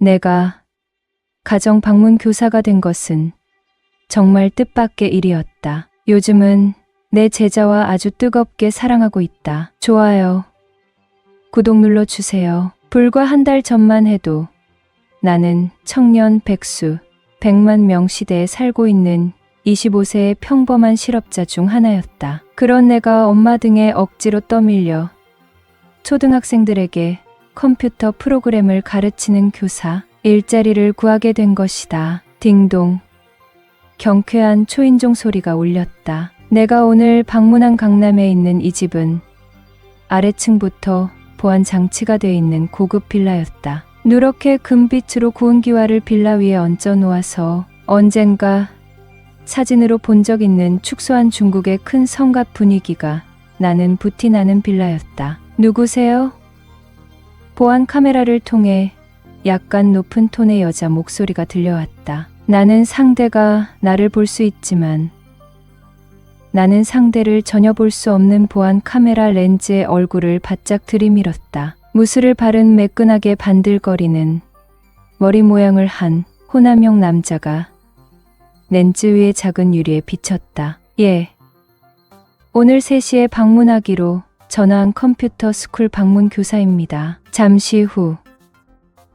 내가 가정 방문 교사가 된 것은 정말 뜻밖의 일이었다. 요즘은 내 제자와 아주 뜨겁게 사랑하고 있다. 좋아요. 구독 눌러주세요. 불과 한 달 전만 해도 나는 청년 백수 100만 명 시대에 살고 있는 25세의 평범한 실업자 중 하나였다. 그런 내가 엄마 등에 억지로 떠밀려 초등학생들에게 컴퓨터 프로그램을 가르치는 교사 일자리를 구하게 된 것이다. 딩동. 경쾌한 초인종 소리가 울렸다. 내가 오늘 방문한 강남에 있는 이 집은 아래층부터 보안 장치가 되어 있는 고급 빌라였다. 누렇게 금빛으로 구운 기와를 빌라 위에 얹어 놓아서 언젠가 사진으로 본 적 있는 축소한 중국의 큰 성곽 분위기가 나는 부티나는 빌라였다. 누구세요? 보안 카메라를 통해 약간 높은 톤의 여자 목소리가 들려왔다. 나는 상대가 나를 볼 수 있지만 나는 상대를 전혀 볼 수 없는 보안 카메라 렌즈에 얼굴을 바짝 들이밀었다. 무술을 바른 매끈하게 반들거리는 머리 모양을 한 호남형 남자가 렌즈 위의 작은 유리에 비쳤다. 예. 오늘 3시에 방문하기로 전화한 컴퓨터 스쿨 방문 교사입니다. 잠시 후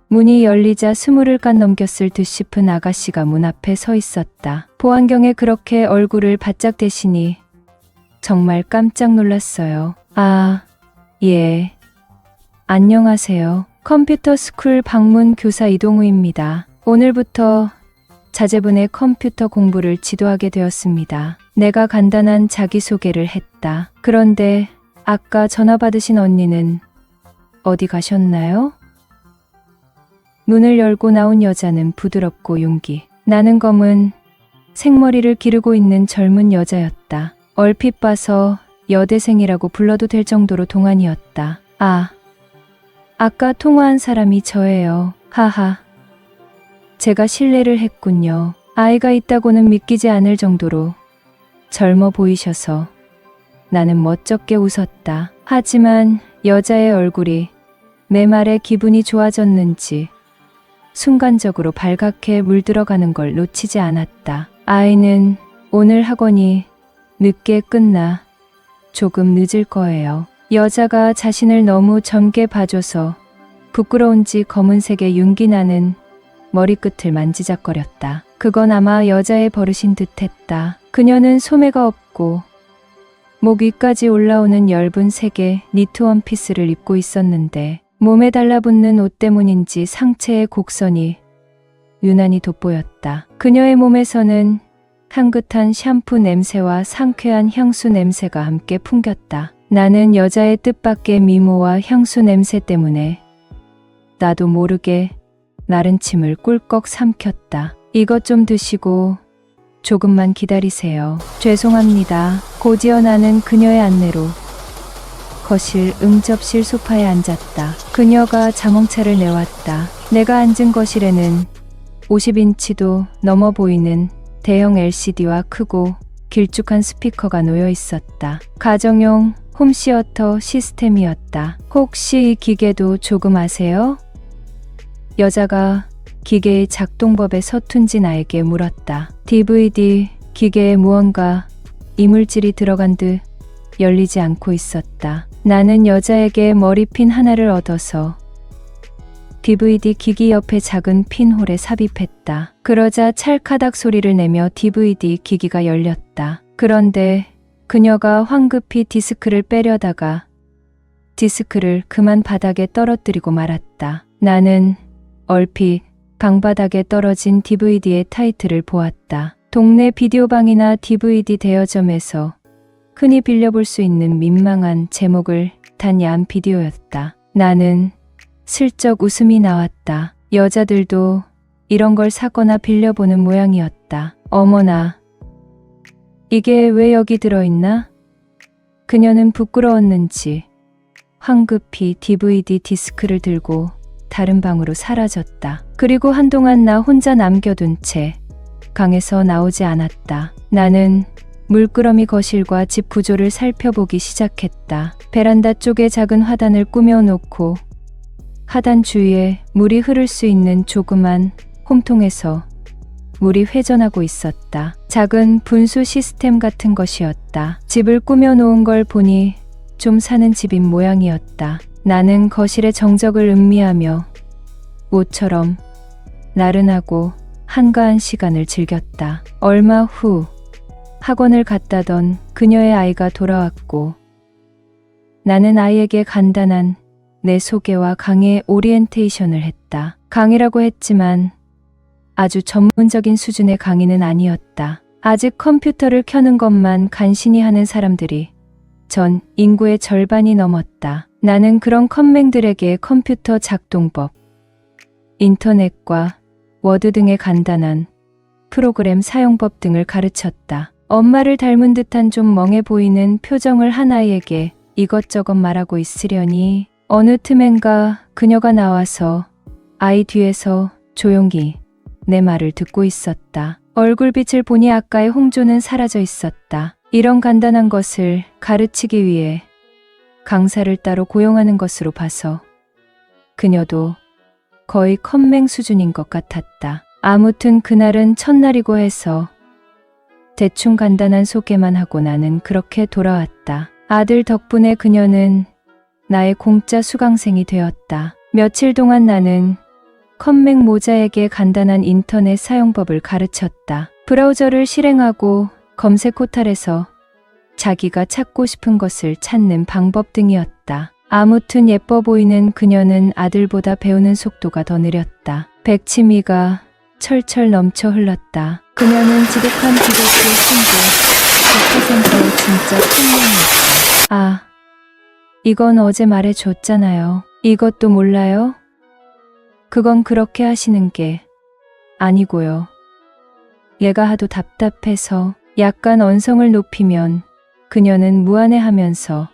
문이 열리자 20을 넘겼을 듯 싶은 아가씨가 문 앞에 서 있었다. 보안경에 그렇게 얼굴을 바짝 대시니 정말 깜짝 놀랐어요. 아, 예. 안녕하세요. 컴퓨터 스쿨 방문 교사 이동우입니다. 오늘부터 자제분의 컴퓨터 공부를 지도하게 되었습니다. 내가 간단한 자기소개를 했다. 그런데 아까 전화 받으신 언니는 어디 가셨나요? 문을 열고 나온 여자는 부드럽고 용기 나는 검은 생머리를 기르고 있는 젊은 여자였다. 얼핏 봐서 여대생이라고 불러도 될 정도로 동안이었다. 아, 아까 통화한 사람이 저예요. 하하. 제가 실례를 했군요. 아이가 있다고는 믿기지 않을 정도로 젊어 보이셔서 나는 멋쩍게 웃었다. 하지만 여자의 얼굴이 내 말에 기분이 좋아졌는지 순간적으로 발갛게 물들어가는 걸 놓치지 않았다. 아이는 오늘 학원이 늦게 끝나 조금 늦을 거예요. 여자가 자신을 너무 젊게 봐줘서 부끄러운지 검은색의 윤기 나는 머리끝을 만지작거렸다. 그건 아마 여자의 버릇인 듯했다. 그녀는 소매가 없고 목 위까지 올라오는 엷은 색의 니트 원피스를 입고 있었는데 몸에 달라붙는 옷 때문인지 상체의 곡선이 유난히 돋보였다. 그녀의 몸에서는 향긋한 샴푸 냄새와 상쾌한 향수 냄새가 함께 풍겼다. 나는 여자의 뜻밖의 미모와 향수 냄새 때문에 나도 모르게 마른 침을 꿀꺽 삼켰다. 이것 좀 드시고 조금만 기다리세요. 죄송합니다. 곧이어 나는 그녀의 안내로 거실 응접실 소파에 앉았다. 그녀가 자몽차를 내왔다. 내가 앉은 거실에는 50인치도 넘어 보이는 대형 LCD와 크고 길쭉한 스피커가 놓여 있었다. 가정용 홈시어터 시스템이었다. 혹시 이 기계도 조금 아세요? 여자가 기계의 작동법에 서툰지 나에게 물었다. DVD 기계에 무언가 이물질이 들어간 듯 열리지 않고 있었다. 나는 여자에게 머리핀 하나를 얻어서 DVD 기기 옆에 작은 핀홀에 삽입했다. 그러자 찰카닥 소리를 내며 DVD 기기가 열렸다. 그런데 그녀가 황급히 디스크를 빼려다가 디스크를 그만 바닥에 떨어뜨리고 말았다. 나는 얼핏 방바닥에 떨어진 DVD의 타이틀을 보았다. 동네 비디오방이나 DVD 대여점에서 흔히 빌려볼 수 있는 민망한 제목을 단 야한 비디오였다. 나는 슬쩍 웃음이 나왔다. 여자들도 이런 걸 사거나 빌려보는 모양이었다. 어머나, 이게 왜 여기 들어있나? 그녀는 부끄러웠는지 황급히 DVD 디스크를 들고 다른 방으로 사라졌다. 그리고 한동안 나 혼자 남겨둔 채 방에서 나오지 않았다. 나는 물끄러미 거실과 집 구조를 살펴보기 시작했다. 베란다 쪽에 작은 화단을 꾸며놓고 하단 주위에 물이 흐를 수 있는 조그만 홈통에서 물이 회전하고 있었다. 작은 분수 시스템 같은 것이었다. 집을 꾸며 놓은 걸 보니 좀 사는 집인 모양이었다. 나는 거실의 정적을 음미하며 모처럼 나른하고 한가한 시간을 즐겼다. 얼마 후 학원을 갔다던 그녀의 아이가 돌아왔고 나는 아이에게 간단한 내 소개와 강의의 오리엔테이션을 했다. 강의라고 했지만 아주 전문적인 수준의 강의는 아니었다. 아직 컴퓨터를 켜는 것만 간신히 하는 사람들이 전 인구의 절반이 넘었다. 나는 그런 컴맹들에게 컴퓨터 작동법, 인터넷과 워드 등의 간단한 프로그램 사용법 등을 가르쳤다. 엄마를 닮은 듯한 좀 멍해 보이는 표정을 한 아이에게 이것저것 말하고 있으려니 어느 틈엔가 그녀가 나와서 아이 뒤에서 조용히 내 말을 듣고 있었다. 얼굴빛을 보니 아까의 홍조는 사라져 있었다. 이런 간단한 것을 가르치기 위해 강사를 따로 고용하는 것으로 봐서 그녀도 거의 컴맹 수준인 것 같았다. 아무튼 그날은 첫날이고 해서 대충 간단한 소개만 하고 나는 그렇게 돌아왔다. 아들 덕분에 그녀는 나의 공짜 수강생이 되었다. 며칠 동안 나는 컴맹 모자에게 간단한 인터넷 사용법을 가르쳤다. 브라우저를 실행하고 검색 호탈에서 자기가 찾고 싶은 것을 찾는 방법 등이었다. 아무튼 예뻐 보이는 그녀는 아들보다 배우는 속도가 더 느렸다. 백치미가 철철 넘쳐 흘렀다. 그녀는 지독한 비교수의 신고 100%의 진짜 컴맹이었다. 아, 이건 어제 말해줬잖아요. 이것도 몰라요? 그건 그렇게 하시는 게 아니고요. 얘가 하도 답답해서 약간 언성을 높이면 그녀는 무안해하면서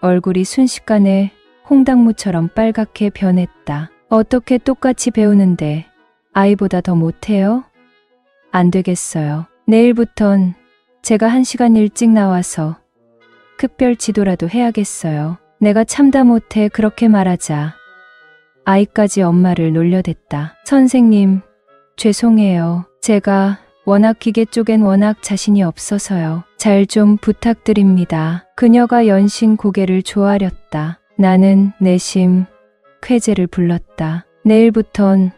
얼굴이 순식간에 홍당무처럼 빨갛게 변했다. 어떻게 똑같이 배우는데 아이보다 더 못해요? 안 되겠어요. 내일부턴 제가 1시간 일찍 나와서 특별 지도라도 해야겠어요. 내가 참다 못해 그렇게 말하자 아이까지 엄마를 놀려댔다. 선생님, 죄송해요. 제가 워낙 기계 쪽엔 워낙 자신이 없어서요. 잘 좀 부탁드립니다. 그녀가 연신 고개를 조아렸다. 나는 내심 쾌재를 불렀다. 내일부턴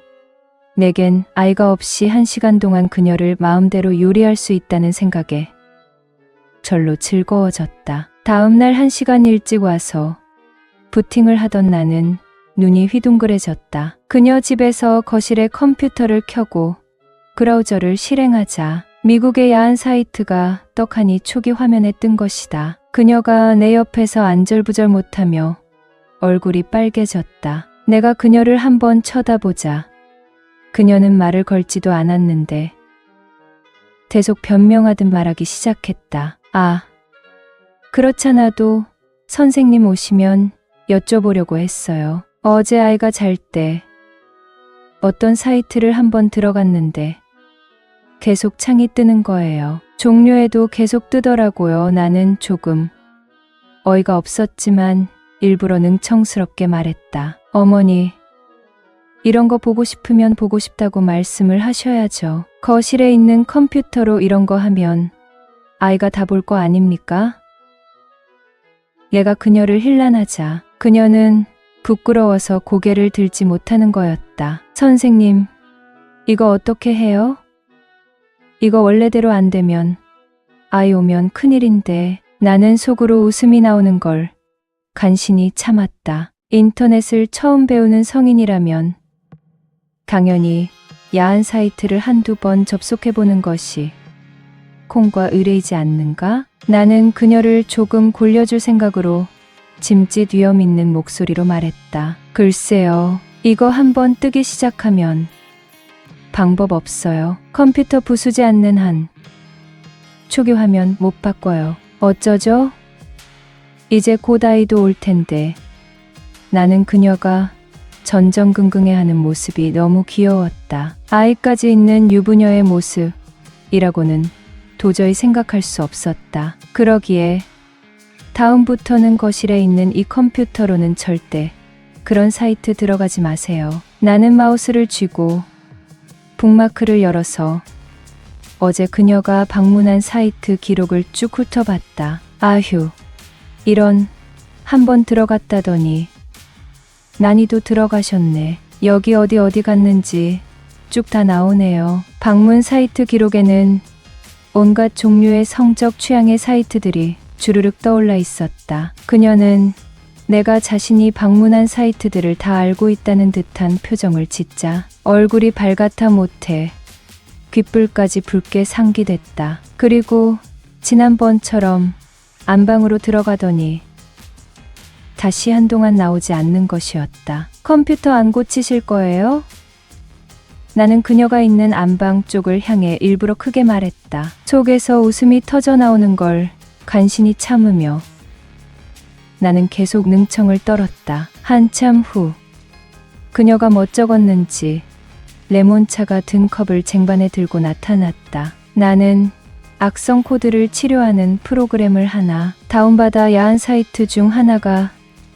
내겐 아이가 없이 1시간 동안 그녀를 마음대로 요리할 수 있다는 생각에 절로 즐거워졌다. 다음날 1시간 일찍 와서 부팅을 하던 나는 눈이 휘둥그레졌다. 그녀 집에서 거실에 컴퓨터를 켜고 브라우저를 실행하자 미국의 야한 사이트가 떡하니 초기 화면에 뜬 것이다. 그녀가 내 옆에서 안절부절 못하며 얼굴이 빨개졌다. 내가 그녀를 한번 쳐다보자 그녀는 말을 걸지도 않았는데 계속 변명하듯 말하기 시작했다. 아, 그렇잖아도 선생님 오시면 여쭤보려고 했어요. 어제 아이가 잘 때 어떤 사이트를 한번 들어갔는데 계속 창이 뜨는 거예요. 종료해도 계속 뜨더라고요. 나는 조금 어이가 없었지만 일부러 능청스럽게 말했다. 어머니, 이런 거 보고 싶으면 보고 싶다고 말씀을 하셔야죠. 거실에 있는 컴퓨터로 이런 거 하면 아이가 다 볼 거 아닙니까? 얘가 그녀를 힐난하자 그녀는 부끄러워서 고개를 들지 못하는 거였다. 선생님, 이거 어떻게 해요? 이거 원래대로 안 되면 아이 오면 큰일인데. 나는 속으로 웃음이 나오는 걸 간신히 참았다. 인터넷을 처음 배우는 성인이라면 당연히 야한 사이트를 한두 번 접속해보는 것이 콩과 의뢰이지 않는가? 나는 그녀를 조금 골려줄 생각으로 짐짓 위험 있는 목소리로 말했다. 글쎄요, 이거 한번 뜨기 시작하면 방법 없어요. 컴퓨터 부수지 않는 한 초기 화면 못 바꿔요. 어쩌죠? 이제 곧 아이도 올 텐데. 나는 그녀가 전전긍긍해하는 모습이 너무 귀여웠다. 아이까지 있는 유부녀의 모습이라고는 도저히 생각할 수 없었다. 그러기에 다음부터는 거실에 있는 이 컴퓨터로는 절대 그런 사이트 들어가지 마세요. 나는 마우스를 쥐고 북마크를 열어서 어제 그녀가 방문한 사이트 기록을 쭉 훑어봤다. 아휴, 이런, 한번 들어갔다더니 난이도 들어가셨네. 여기 어디 갔는지 쭉 다 나오네요. 방문 사이트 기록에는 온갖 종류의 성적 취향의 사이트들이 주르륵 떠올라 있었다. 그녀는 내가 자신이 방문한 사이트들을 다 알고 있다는 듯한 표정을 짓자 얼굴이 밝았다 못해 귓불까지 붉게 상기됐다. 그리고 지난번처럼 안방으로 들어가더니 다시 한동안 나오지 않는 것이었다. 컴퓨터 안 고치실 거예요? 나는 그녀가 있는 안방 쪽을 향해 일부러 크게 말했다. 속에서 웃음이 터져 나오는 걸 간신히 참으며 나는 계속 능청을 떨었다. 한참 후 그녀가 뭐 적었는지 레몬차가 든 컵을 쟁반에 들고 나타났다. 나는 악성 코드를 치료하는 프로그램을 하나 다운받아 야한 사이트 중 하나가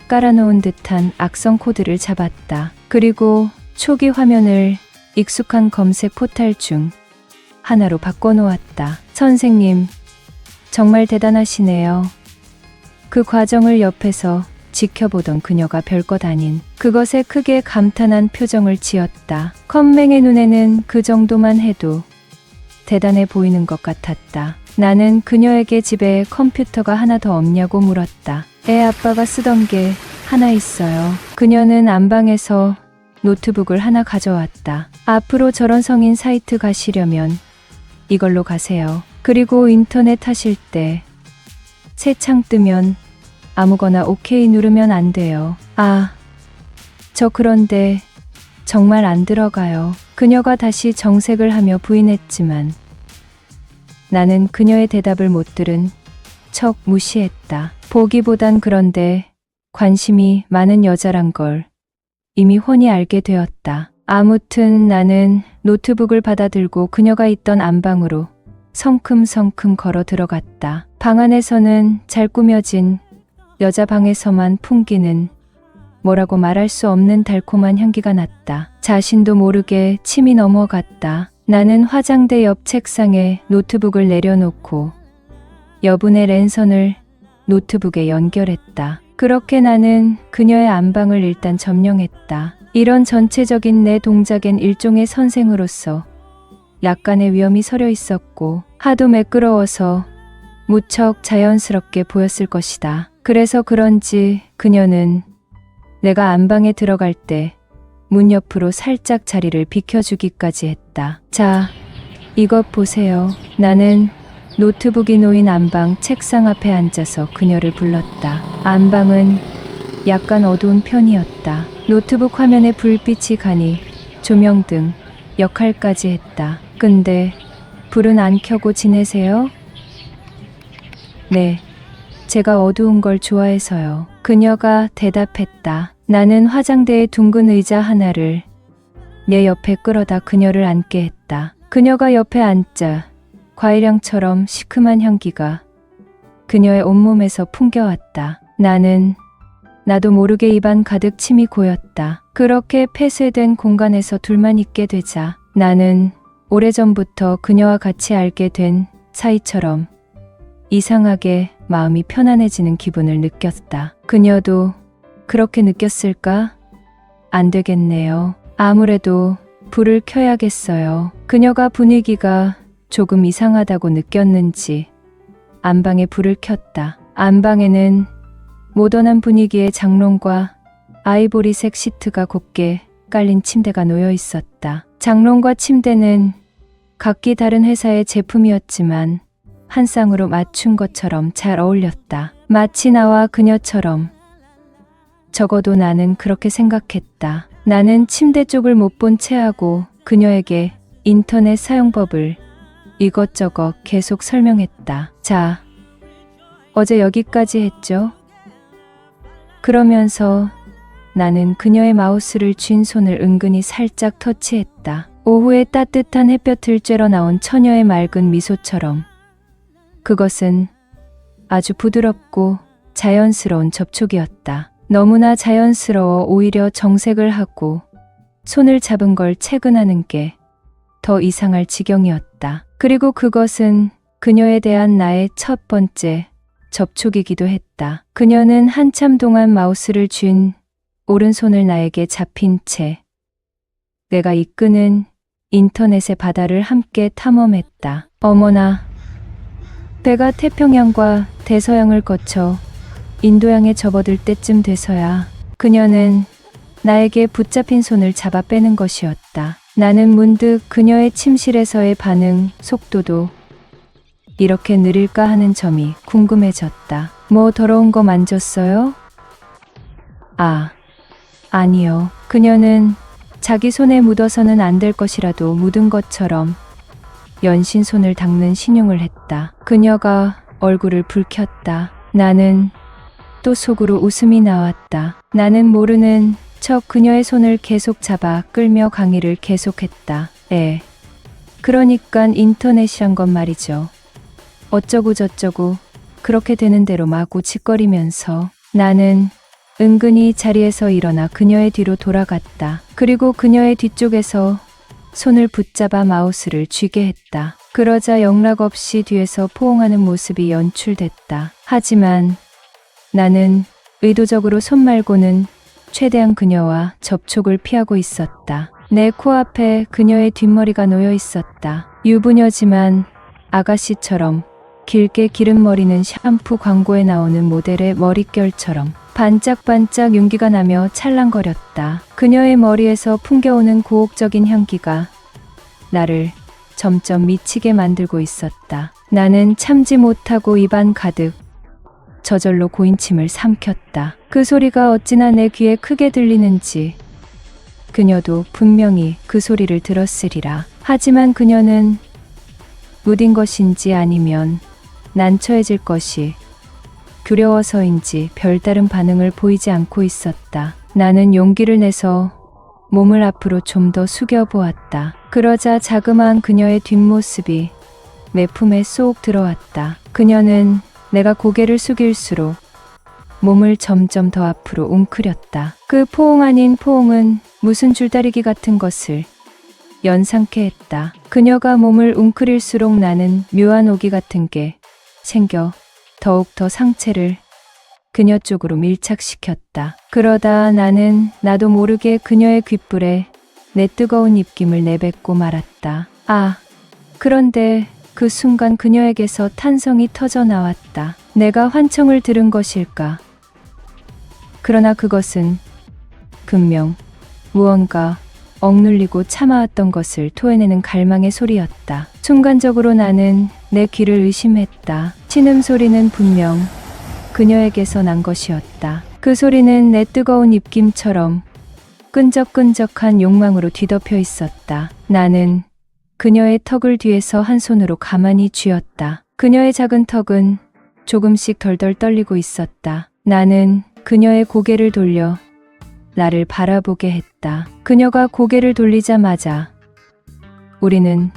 깔아놓은 듯한 악성 코드를 잡았다. 그리고 초기 화면을 익숙한 검색 포탈 중 하나로 바꿔놓았다. 선생님, 정말 대단하시네요. 그 과정을 옆에서 지켜보던 그녀가 별것 아닌 그것에 크게 감탄한 표정을 지었다. 컴맹의 눈에는 그 정도만 해도 대단해 보이는 것 같았다. 나는 그녀에게 집에 컴퓨터가 하나 더 없냐고 물었다. 애 아빠가 쓰던 게 하나 있어요. 그녀는 안방에서 노트북을 하나 가져왔다. 앞으로 저런 성인 사이트 가시려면 이걸로 가세요. 그리고 인터넷 하실 때 새 창 뜨면 아무거나 오케이 누르면 안 돼요. 아, 저 그런데 정말 안 들어가요. 그녀가 다시 정색을 하며 부인했지만 나는 그녀의 대답을 못 들은 척 무시했다. 보기보단 그런데 관심이 많은 여자란 걸 이미 훤히 알게 되었다. 아무튼 나는 노트북을 받아들고 그녀가 있던 안방으로 성큼성큼 걸어 들어갔다. 방 안에서는 잘 꾸며진 여자 방에서만 풍기는 뭐라고 말할 수 없는 달콤한 향기가 났다. 자신도 모르게 침이 넘어갔다. 나는 화장대 옆 책상에 노트북을 내려놓고 여분의 랜선을 노트북에 연결했다. 그렇게 나는 그녀의 안방을 일단 점령했다. 이런 전체적인 내 동작엔 일종의 선생으로서 약간의 위험이 서려 있었고 하도 매끄러워서 무척 자연스럽게 보였을 것이다. 그래서 그런지 그녀는 내가 안방에 들어갈 때 문 옆으로 살짝 자리를 비켜주기까지 했다. 자, 이것 보세요. 나는 노트북이 놓인 안방 책상 앞에 앉아서 그녀를 불렀다. 안방은 약간 어두운 편이었다. 노트북 화면에 불빛이 가니 조명등 역할까지 했다. 근데 불은 안 켜고 지내세요? 네, 제가 어두운 걸 좋아해서요. 그녀가 대답했다. 나는 화장대의 둥근 의자 하나를 내 옆에 끌어다 그녀를 앉게 했다. 그녀가 옆에 앉자 과일향처럼 시큼한 향기가 그녀의 온몸에서 풍겨왔다. 나도 모르게 입안 가득 침이 고였다. 그렇게 폐쇄된 공간에서 둘만 있게 되자 나는 오래전부터 그녀와 같이 알게 된 사이처럼 이상하게 마음이 편안해지는 기분을 느꼈다. 그녀도 그렇게 느꼈을까? 안 되겠네요. 아무래도 불을 켜야겠어요. 그녀가 분위기가 조금 이상하다고 느꼈는지 안방에 불을 켰다. 안방에는 모던한 분위기의 장롱과 아이보리색 시트가 곱게 깔린 침대가 놓여 있었다. 장롱과 침대는 각기 다른 회사의 제품이었지만 한 쌍으로 맞춘 것처럼 잘 어울렸다. 마치 나와 그녀처럼. 적어도 나는 그렇게 생각했다. 나는 침대 쪽을 못 본 채하고 그녀에게 인터넷 사용법을 이것저것 계속 설명했다. 자, 어제 여기까지 했죠? 그러면서 나는 그녀의 마우스를 쥔 손을 은근히 살짝 터치했다. 오후에 따뜻한 햇볕을 쬐러 나온 처녀의 맑은 미소처럼 그것은 아주 부드럽고 자연스러운 접촉이었다. 너무나 자연스러워 오히려 정색을 하고 손을 잡은 걸 채근하는 게 더 이상할 지경이었다. 그리고 그것은 그녀에 대한 나의 첫 번째 접촉이기도 했다. 그녀는 한참 동안 마우스를 쥔 오른손을 나에게 잡힌 채 내가 이끄는 인터넷의 바다를 함께 탐험했다. 어머나, 배가 태평양과 대서양을 거쳐 인도양에 접어들 때쯤 돼서야 그녀는 나에게 붙잡힌 손을 잡아 빼는 것이었다. 나는 문득 그녀의 침실에서의 반응 속도도 이렇게 느릴까 하는 점이 궁금해졌다. 뭐 더러운 거 만졌어요? 아니요. 그녀는 자기 손에 묻어서는 안 될 것이라도 묻은 것처럼 연신 손을 닦는 신용을 했다. 그녀가 얼굴을 붉혔다. 나는 또 속으로 웃음이 나왔다. 나는 모르는 척 그녀의 손을 계속 잡아 끌며 강의를 계속했다. 그러니깐 인터넷이란 건 말이죠. 어쩌고 저쩌고 그렇게 되는 대로 마구 짓거리면서 나는 은근히 자리에서 일어나 그녀의 뒤로 돌아갔다. 그리고 그녀의 뒤쪽에서 손을 붙잡아 마우스를 쥐게 했다. 그러자 영락없이 뒤에서 포옹하는 모습이 연출됐다. 하지만 나는 의도적으로 손 말고는 최대한 그녀와 접촉을 피하고 있었다. 내 코앞에 그녀의 뒷머리가 놓여 있었다. 유부녀지만 아가씨처럼 길게 기른 머리는 샴푸 광고에 나오는 모델의 머릿결처럼 반짝반짝 윤기가 나며 찰랑거렸다. 그녀의 머리에서 풍겨오는 고혹적인 향기가 나를 점점 미치게 만들고 있었다. 나는 참지 못하고 입안 가득 저절로 고인침을 삼켰다. 그 소리가 어찌나 내 귀에 크게 들리는지 그녀도 분명히 그 소리를 들었으리라. 하지만 그녀는 무딘 것인지 아니면 난처해질 것이 두려워서인지 별다른 반응을 보이지 않고 있었다. 나는 용기를 내서 몸을 앞으로 좀 더 숙여보았다. 그러자 자그마한 그녀의 뒷모습이 내 품에 쏙 들어왔다. 그녀는 내가 고개를 숙일수록 몸을 점점 더 앞으로 웅크렸다. 그 포옹 아닌 포옹은 무슨 줄다리기 같은 것을 연상케 했다. 그녀가 몸을 웅크릴수록 나는 묘한 오기 같은 게 생겨 더욱더 상체를 그녀 쪽으로 밀착시켰다. 그러다 나는 나도 모르게 그녀의 귓불에 내 뜨거운 입김을 내뱉고 말았다. 그런데 그 순간 그녀에게서 탄성이 터져 나왔다. 내가 환청을 들은 것일까? 그러나 그것은 분명 무언가 억눌리고 참아왔던 것을 토해내는 갈망의 소리였다. 순간적으로 나는 내 귀를 의심했다. 신음소리는 분명 그녀에게서 난 것이었다. 그 소리는 내 뜨거운 입김처럼 끈적끈적한 욕망으로 뒤덮여 있었다. 나는 그녀의 턱을 뒤에서 한 손으로 가만히 쥐었다. 그녀의 작은 턱은 조금씩 덜덜 떨리고 있었다. 나는 그녀의 고개를 돌려 나를 바라보게 했다. 그녀가 고개를 돌리자마자 우리는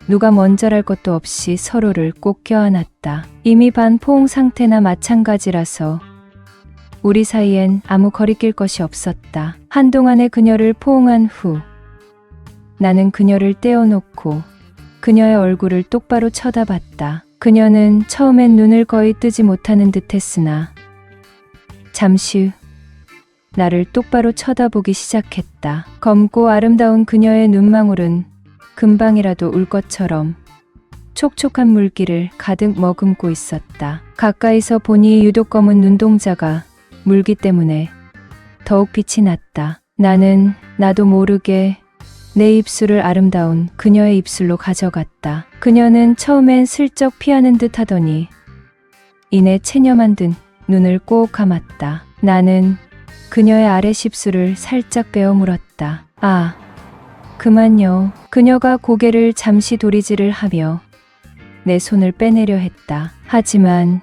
누가 먼저랄 것도 없이 서로를 꼭 껴안았다. 이미 반포옹 상태나 마찬가지라서 우리 사이엔 아무 거리낄 것이 없었다. 한동안의 그녀를 포옹한 후 나는 그녀를 떼어놓고 그녀의 얼굴을 똑바로 쳐다봤다. 그녀는 처음엔 눈을 거의 뜨지 못하는 듯 했으나 잠시 후 나를 똑바로 쳐다보기 시작했다. 검고 아름다운 그녀의 눈망울은 금방이라도 울 것처럼 촉촉한 물기를 가득 머금고 있었다. 가까이서 보니 유독 검은 눈동자가 물기 때문에 더욱 빛이 났다. 나는 나도 모르게 내 입술을 아름다운 그녀의 입술로 가져갔다. 그녀는 처음엔 슬쩍 피하는 듯 하더니 이내 체념한 듯 눈을 꼭 감았다. 나는 그녀의 아래 십술을 살짝 베어 물었다. 그만요. 그녀가 고개를 잠시 도리지를 하며 내 손을 빼내려 했다. 하지만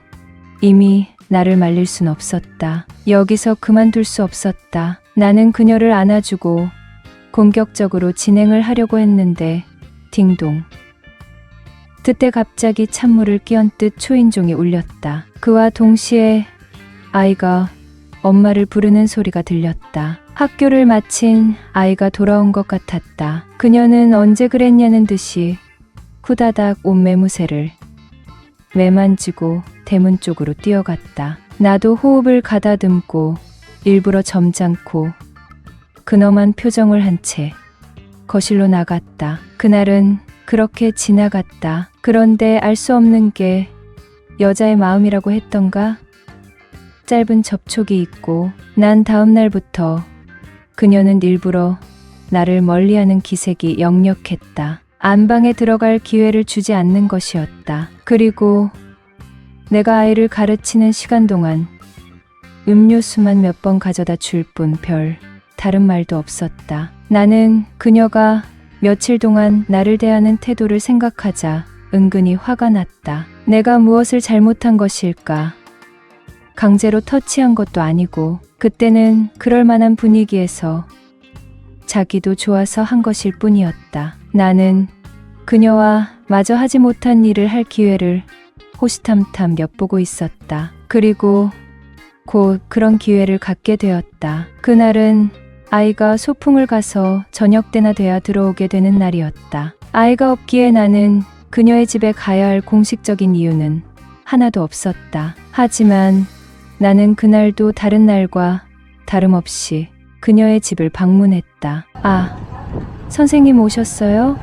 이미 나를 말릴 순 없었다. 여기서 그만둘 수 없었다. 나는 그녀를 안아주고 공격적으로 진행을 하려고 했는데 딩동. 그때 갑자기 찬물을 끼얹듯 초인종이 울렸다. 그와 동시에 아이가 엄마를 부르는 소리가 들렸다. 학교를 마친 아이가 돌아온 것 같았다. 그녀는 언제 그랬냐는 듯이 후다닥 옷 매무새를 매만지고 대문 쪽으로 뛰어갔다. 나도 호흡을 가다듬고 일부러 점잖고 근엄한 표정을 한 채 거실로 나갔다. 그날은 그렇게 지나갔다. 그런데 알 수 없는 게 여자의 마음이라고 했던가? 짧은 접촉이 있고 난 다음 날부터 그녀는 일부러 나를 멀리하는 기색이 역력했다. 안방에 들어갈 기회를 주지 않는 것이었다. 그리고 내가 아이를 가르치는 시간 동안 음료수만 몇 번 가져다 줄 뿐 별 다른 말도 없었다. 나는 그녀가 며칠 동안 나를 대하는 태도를 생각하자 은근히 화가 났다. 내가 무엇을 잘못한 것일까? 강제로 터치한 것도 아니고 그때는 그럴 만한 분위기에서 자기도 좋아서 한 것일 뿐이었다. 나는 그녀와 마저 하지 못한 일을 할 기회를 호시탐탐 엿보고 있었다. 그리고 곧 그런 기회를 갖게 되었다. 그날은 아이가 소풍을 가서 저녁 때나 돼야 들어오게 되는 날이었다. 아이가 없기에 나는 그녀의 집에 가야 할 공식적인 이유는 하나도 없었다. 하지만 나는 그날도 다른 날과 다름없이 그녀의 집을 방문했다. 아, 선생님 오셨어요?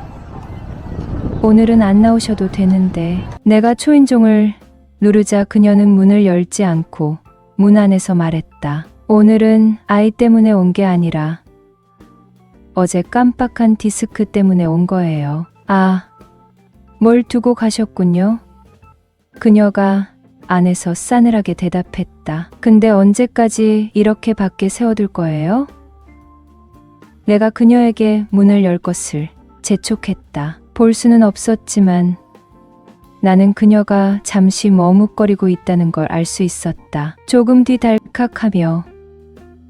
오늘은 안 나오셔도 되는데. 내가 초인종을 누르자 그녀는 문을 열지 않고 문 안에서 말했다. 오늘은 아이 때문에 온 게 아니라 어제 깜빡한 디스크 때문에 온 거예요. 아, 뭘 두고 가셨군요. 그녀가 안에서 싸늘하게 대답했다. 근데 언제까지 이렇게 밖에 세워둘 거예요? 내가 그녀에게 문을 열 것을 재촉했다. 볼 수는 없었지만 나는 그녀가 잠시 머뭇거리고 있다는 걸 알 수 있었다. 조금 뒤 달칵하며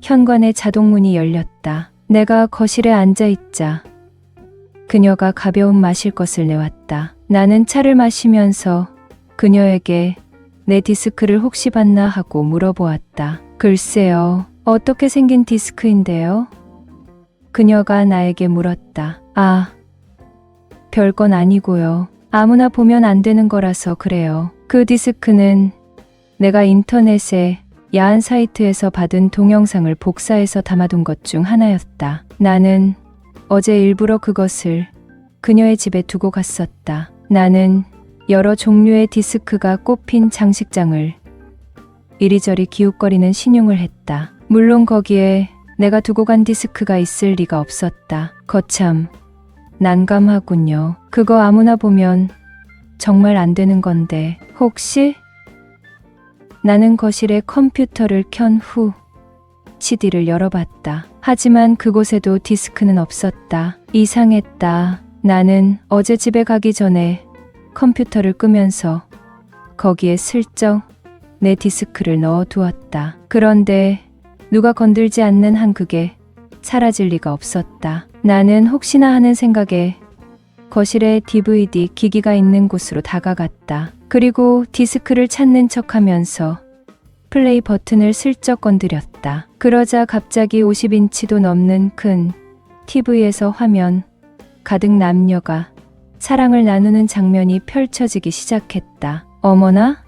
현관의 자동문이 열렸다. 내가 거실에 앉아있자 그녀가 가벼운 마실 것을 내왔다. 나는 차를 마시면서 그녀에게 내 디스크를 혹시 봤나 하고 물어보았다. 글쎄요, 어떻게 생긴 디스크인데요? 그녀가 나에게 물었다. 아, 별건 아니고요. 아무나 보면 안 되는 거라서 그래요. 그 디스크는 내가 인터넷에 야한 사이트에서 받은 동영상을 복사해서 담아둔 것 중 하나였다. 나는 어제 일부러 그것을 그녀의 집에 두고 갔었다. 나는 여러 종류의 디스크가 꼽힌 장식장을 이리저리 기웃거리는 신용을 했다. 물론 거기에 내가 두고 간 디스크가 있을 리가 없었다. 거참 난감하군요. 그거 아무나 보면 정말 안 되는 건데 혹시? 나는 거실에 컴퓨터를 켠 후 CD를 열어봤다. 하지만 그곳에도 디스크는 없었다. 이상했다. 나는 어제 집에 가기 전에 컴퓨터를 끄면서 거기에 슬쩍 내 디스크를 넣어두었다. 그런데 누가 건들지 않는 한 그게 사라질 리가 없었다. 나는 혹시나 하는 생각에 거실에 DVD 기기가 있는 곳으로 다가갔다. 그리고 디스크를 찾는 척하면서 플레이 버튼을 슬쩍 건드렸다. 그러자 갑자기 50인치도 넘는 큰 TV에서 화면 가득 남녀가 사랑을 나누는 장면이 펼쳐지기 시작했다. 어머나?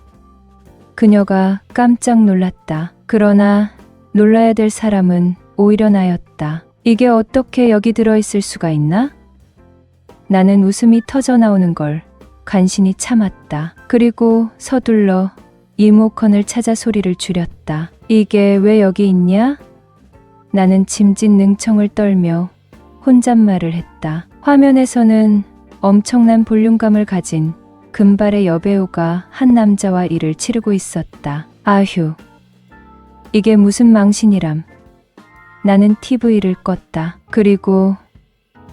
그녀가 깜짝 놀랐다. 그러나 놀라야 될 사람은 오히려 나였다. 이게 어떻게 여기 들어있을 수가 있나? 나는 웃음이 터져 나오는 걸 간신히 참았다. 그리고 서둘러 리모컨을 찾아 소리를 줄였다. 이게 왜 여기 있냐? 나는 짐짓 능청을 떨며 혼잣말을 했다. 화면에서는 엄청난 볼륨감을 가진 금발의 여배우가 한 남자와 일을 치르고 있었다. 아휴, 이게 무슨 망신이람. 나는 TV를 껐다. 그리고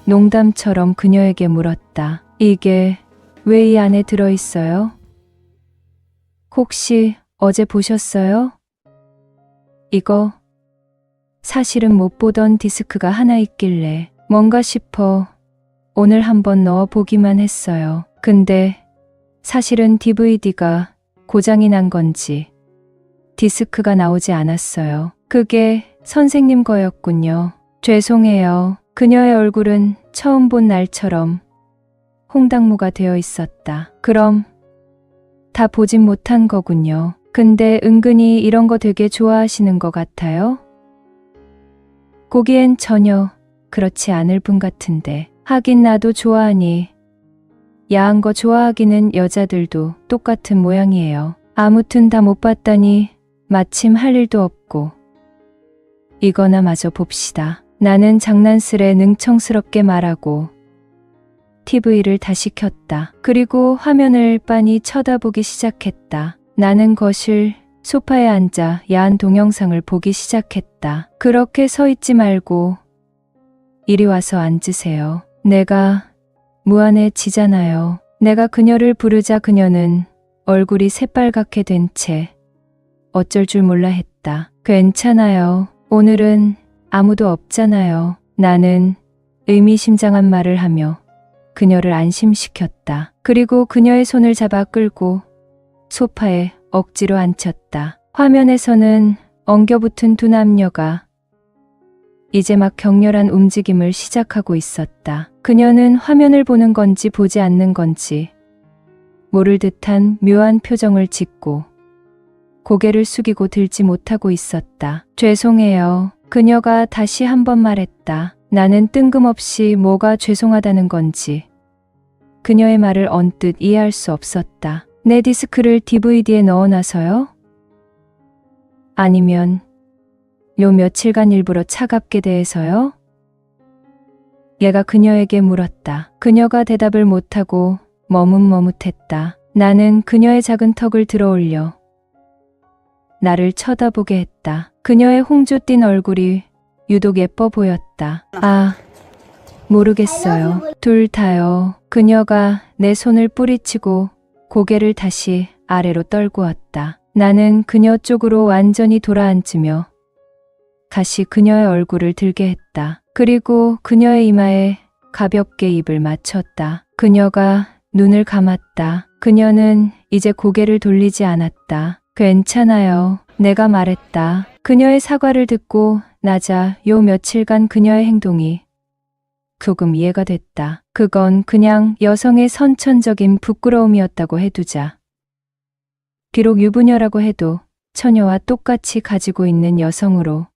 농담처럼 그녀에게 물었다. 이게 왜 이 안에 들어있어요? 혹시 어제 보셨어요? 이거 사실은 못 보던 디스크가 하나 있길래 뭔가 싶어 오늘 한번 넣어보기만 했어요. 근데 사실은 DVD가 고장이 난 건지 디스크가 나오지 않았어요. 그게 선생님 거였군요. 죄송해요. 그녀의 얼굴은 처음 본 날처럼 홍당무가 되어 있었다. 그럼 다 보진 못한 거군요. 근데 은근히 이런 거 되게 좋아하시는 것 같아요? 보기엔 전혀 그렇지 않을 분 같은데. 하긴 나도 좋아하니. 야한 거 좋아하기는 여자들도 똑같은 모양이에요. 아무튼 다 못 봤다니 마침 할 일도 없고. 이거나 마저 봅시다. 나는 장난스레 능청스럽게 말하고 TV를 다시 켰다. 그리고 화면을 빤히 쳐다보기 시작했다. 나는 거실 소파에 앉아 야한 동영상을 보기 시작했다. 그렇게 서 있지 말고 이리 와서 앉으세요. 내가 무안해지잖아요. 내가 그녀를 부르자 그녀는 얼굴이 새빨갛게 된 채 어쩔 줄 몰라 했다. 괜찮아요. 오늘은 아무도 없잖아요. 나는 의미심장한 말을 하며 그녀를 안심시켰다. 그리고 그녀의 손을 잡아 끌고 소파에 억지로 앉혔다. 화면에서는 엉겨붙은 두 남녀가 이제 막 격렬한 움직임을 시작하고 있었다. 그녀는 화면을 보는 건지 보지 않는 건지 모를 듯한 묘한 표정을 짓고 고개를 숙이고 들지 못하고 있었다. 죄송해요. 그녀가 다시 한 번 말했다. 나는 뜬금없이 뭐가 죄송하다는 건지 그녀의 말을 언뜻 이해할 수 없었다. 내 디스크를 DVD에 넣어놔서요? 아니면 요 며칠간 일부러 차갑게 대해서요? 얘가 그녀에게 물었다. 그녀가 대답을 못하고 머뭇머뭇했다. 나는 그녀의 작은 턱을 들어올려 나를 쳐다보게 했다. 그녀의 홍조 띤 얼굴이 유독 예뻐 보였다. 아, 모르겠어요. 둘 다요. 그녀가 내 손을 뿌리치고 고개를 다시 아래로 떨구었다. 나는 그녀 쪽으로 완전히 돌아앉으며 다시 그녀의 얼굴을 들게 했다. 그리고 그녀의 이마에 가볍게 입을 맞췄다. 그녀가 눈을 감았다. 그녀는 이제 고개를 돌리지 않았다. 괜찮아요. 내가 말했다. 그녀의 사과를 듣고 나자 요 며칠간 그녀의 행동이 조금 이해가 됐다. 그건 그냥 여성의 선천적인 부끄러움이었다고 해두자. 비록 유부녀라고 해도 처녀와 똑같이 가지고 있는 여성으로